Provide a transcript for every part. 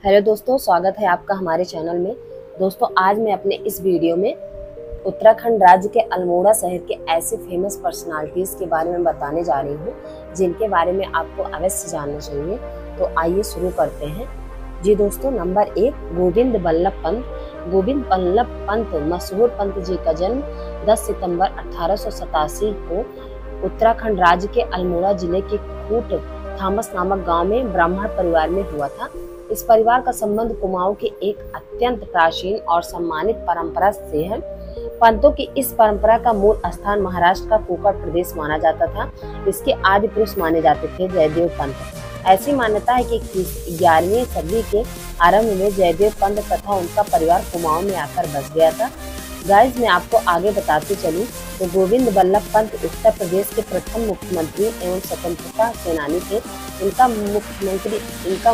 Hello दोस्तों, स्वागत है आपका हमारे चैनल में। दोस्तों, आज मैं अपने इस वीडियो में उत्तराखंड राज्य के अल्मोड़ा शहर के ऐसे फेमस पर्सनालिटीज़ के बारे में बताने जा रही हूँ जिनके बारे में आपको अवश्य जानना चाहिए। तो आइए शुरू करते हैं। जी दोस्तों, नंबर 1, गोविंद बल्लभ पंत। गोविंद बल्लभ पंत मशहूर पंत जी का जन्म 10 सितंबर 1887 को उत्तराखंड राज्य के अल्मोड़ा जिले के खूट थॉमस नामक गांव में ब्राह्मण परिवार में हुआ था। इस परिवार का संबंध कुमाऊं की एक अत्यंत प्राचीन और सम्मानित परंपरा से है। पंतों की इस परंपरा का मूल स्थान महाराष्ट्र का कोकण प्रदेश माना जाता था। इसके आदि पुरुष माने जाते थे जयदेव पंत। ऐसी मान्यता है कि 11वीं सदी के आरंभ में जयदेव पंत तथा उनका परिवार कुमाऊं में आकर बस गया था। गाइस, मैं आपको आगे बताती चलूं तो गोविंद बल्लभ पंत उत्तर प्रदेश के प्रथम मुख्यमंत्री एवं स्वतंत्रता सेनानी थे। इनका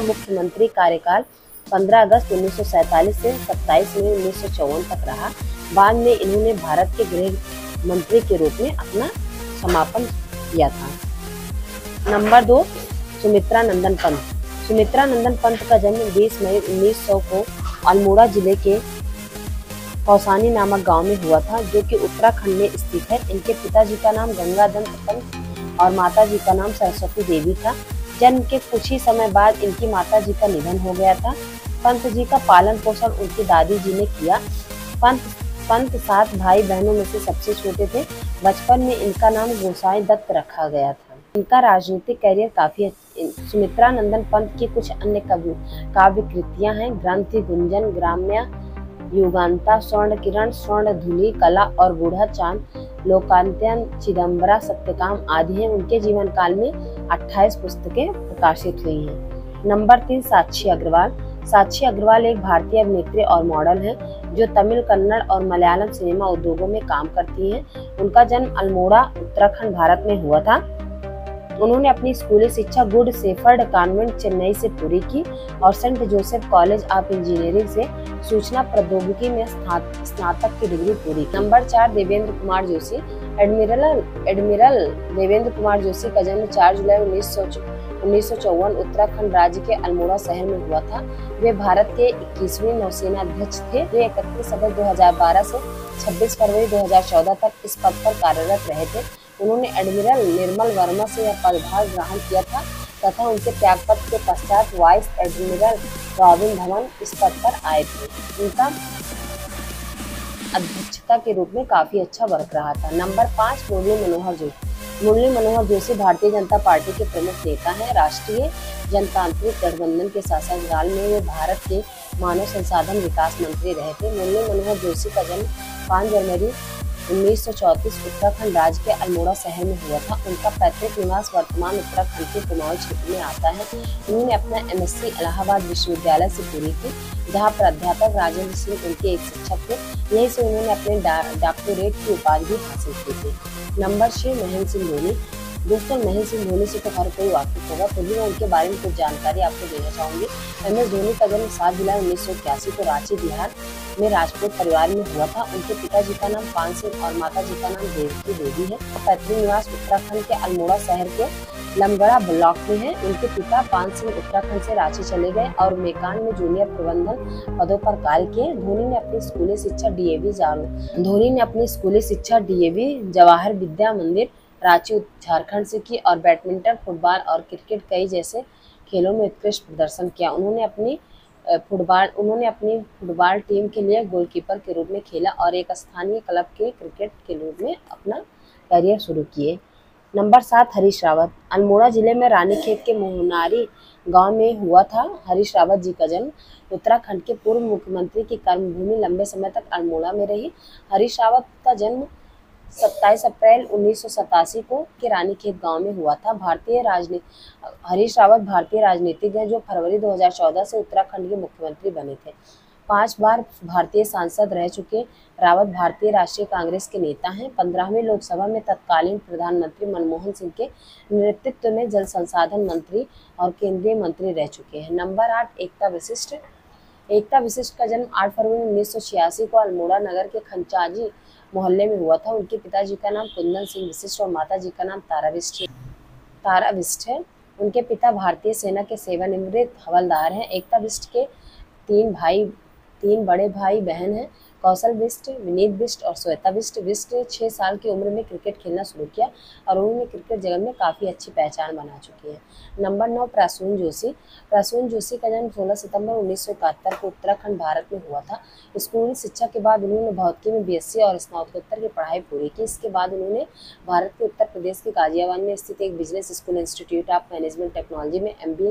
मुख्यमंत्री कार्यकाल 15 अगस्त 1947 से 27 मई 1954 तक रहा। बाद में इन्होंने भारत के गृह मंत्री के रूप में अपना समापन किया था। नंबर 2, सुमित्रा नंदन पंत। सुमित्रा नंदन पंत का जन्म 20 मई 1900 को अल्मोड़ा जिले के कौसानी नामक गांव में हुआ था, जो कि उत्तराखंड में स्थित है। इनके पिताजी का नाम गंगादत्त पंत और माताजी का नाम सरस्वती देवी था। जन्म के कुछ ही समय बाद इनकी माताजी का निधन हो गया था। पंत जी का पालन पोषण उनकी दादी जी ने किया। पंत 7 भाई बहनों में से सबसे छोटे थे। बचपन में इनका नाम गोसाई दत्त रखा गया था। इनका राजनीतिक करियर काफी सुमित्रा नंदन पंत की कुछ अन्य काव्य कृतियां हैं। ग्रंथि गुंजन, ग्राम्य, युगांता, स्वर्ण किरण, स्वर्ण धुली, कला और बूढ़ा चांद, लोकांत्यन, चिदंबरा, सत्यकाम आदि हैं। उनके जीवन काल में 28 पुस्तकें प्रकाशित हुई हैं। नंबर 3, साक्षी अग्रवाल। साक्षी अग्रवाल एक भारतीय अभिनेत्री और मॉडल हैं, जो तमिल, कन्नड़ और मलयालम सिनेमा उद्योगों में काम करती हैं। उनका जन्म अल्मोड़ा, उत्तराखंड, भारत में हुआ था। उन्होंने अपनी स्कूली शिक्षा गुड शेफर्ड कॉन्वेंट, चेन्नई से पूरी की और Saint Joseph College of Engineering से सूचना प्रौद्योगिकी में स्नातक की डिग्री पूरी की। नंबर 4, देवेंद्र कुमार जोशी। एडमिरल देवेंद्र कुमार जोशी का जन्म 4 जुलाई 1954 उत्तराखंड राज्य के अल्मोड़ा शहर में हुआ था। वे भारत के 21वें नौसेना अध्यक्ष थे। वे 31 अगस्त 2012 से 26 फरवरी 2014 तक इस पद पर कार्यरत रहे थे। उन्होंने एडमिरल निर्मल वर्मा से यह पदभार ग्रहण किया था तथा उनके त्यागपत्र के पश्चात वाइस एडमिरल रॉबिन धवन इस पद पर आए थे। उनका अध्यक्षता के रूप में काफी अच्छा वर्क रहा था। नंबर 5, मुरली मनोहर जोशी। मुरली मनोहर जोशी भारतीय जनता पार्टी के प्रमुख नेता हैं। राष्ट्रीय जनतांत्रिक गठबंधन के शासनकाल में वे भारत के मानव संसाधन विकास मंत्री रहे थे। मुरली मनोहर जोशी का जन्म 5 जनवरी 1934 उत्तराखंड राज्य के अल्मोड़ा शहर में हुआ था। उनका पैतृक निवास वर्तमान उत्तराखंड के कुमाऊं क्षेत्र में आता है। उन्होंने अपना MSc इलाहाबाद विश्वविद्यालय से पूरी की, जहां प्राध्यापक राजेंद्र सिंह उनके एक शिक्षक थे। यहीं से उन्होंने अपने डॉक्टरेट की उपाधि भी हासिल की थी। नंबर 6, महेंद्र सिंह धोनी। दोस्तों, महेंद्र सिंह धोनी से तो हर कोई वाकिफ होगा, फिर भी मैं उनके बारे में कुछ जानकारी आपको देना चाहूंगी। MS धोनी का जन्म 7 जुलाई 1981 को रांची, बिहार में राजपूत परिवार में हुआ था। उनके पिताजी का नाम पान सिंह और माताजी का नाम देवकी देवी है। पैतृक निवास उत्तराखंड के अल्मोड़ा शहर के लमगड़ा ब्लॉक में है। उनके पिता पान सिंह उत्तराखंड से रांची चले गए और मेकान में जूनियर प्रबंधन पदों पर कार्य किए। धोनी ने अपनी स्कूली शिक्षा DAV जवाहर विद्या मंदिर रांची, झारखंड से की और बैडमिंटन, फुटबॉल और क्रिकेट कई जैसे खेलों में उत्कृष्ट प्रदर्शन किया। उन्होंने अपनी फुटबॉल टीम के लिए गोलकीपर के रूप में खेला और एक स्थानीय क्लब के क्रिकेट के रूप में अपना करियर शुरू किए। नंबर 7, हरीश रावत। अल्मोड़ा जिले में रानीखेत के मोहनारी गांव में हुआ था। हरीश रावत जी का जन्म उत्तराखंड के पूर्व मुख्यमंत्री की कर्मभूमि लंबे समय तक अल्मोड़ा में रही। हरीश रावत का जन्म 27 अप्रैल 1987 को के रानीखेत गांव में हुआ था। हरीश रावत भारतीय राजनीतिज्ञ हैं, जो फरवरी 2014 से उत्तराखंड के मुख्यमंत्री बने थे। 5 बार भारतीय सांसद रह चुके रावत भारतीय राष्ट्रीय कांग्रेस के नेता हैं। 15वीं लोकसभा में तत्कालीन प्रधानमंत्री मनमोहन सिंह के नेतृत्व में जल संसाधन मंत्री और केंद्रीय मंत्री रह चुके हैं। नंबर 8, एकता विशिष्ट। एकता विशिष्ट का जन्म 8 फरवरी 1986 को अल्मोड़ा नगर के खंचाजी मोहल्ले में हुआ था। उनके पिताजी का नाम कुंदन सिंह विशिष्ट और माताजी का नाम तारा विष्ट है। उनके पिता भारतीय सेना के सेवानिवृत्त हवलदार हैं। एकता बिष्ट के तीन बड़े भाई बहन हैं, कौशल बिष्ट, विनीत बिष्ट और श्वेता बिष्ट। बिष्ट ने 6 साल की उम्र में क्रिकेट खेलना शुरू किया और उन्होंने क्रिकेट जगत में काफ़ी अच्छी पहचान बना चुकी हैं। नंबर 9, प्रसून जोशी। प्रसून जोशी का जन्म 16 सितंबर 1971 को उत्तराखंड, भारत में हुआ था। स्कूली शिक्षा के बाद उन्होंने भौतिकी में बीएससी और स्नातकोत्तर की पढ़ाई पूरी की। इसके बाद उन्होंने भारत के उत्तर प्रदेश के गाजियाबाद में स्थित एक business school institute of management technology में MBA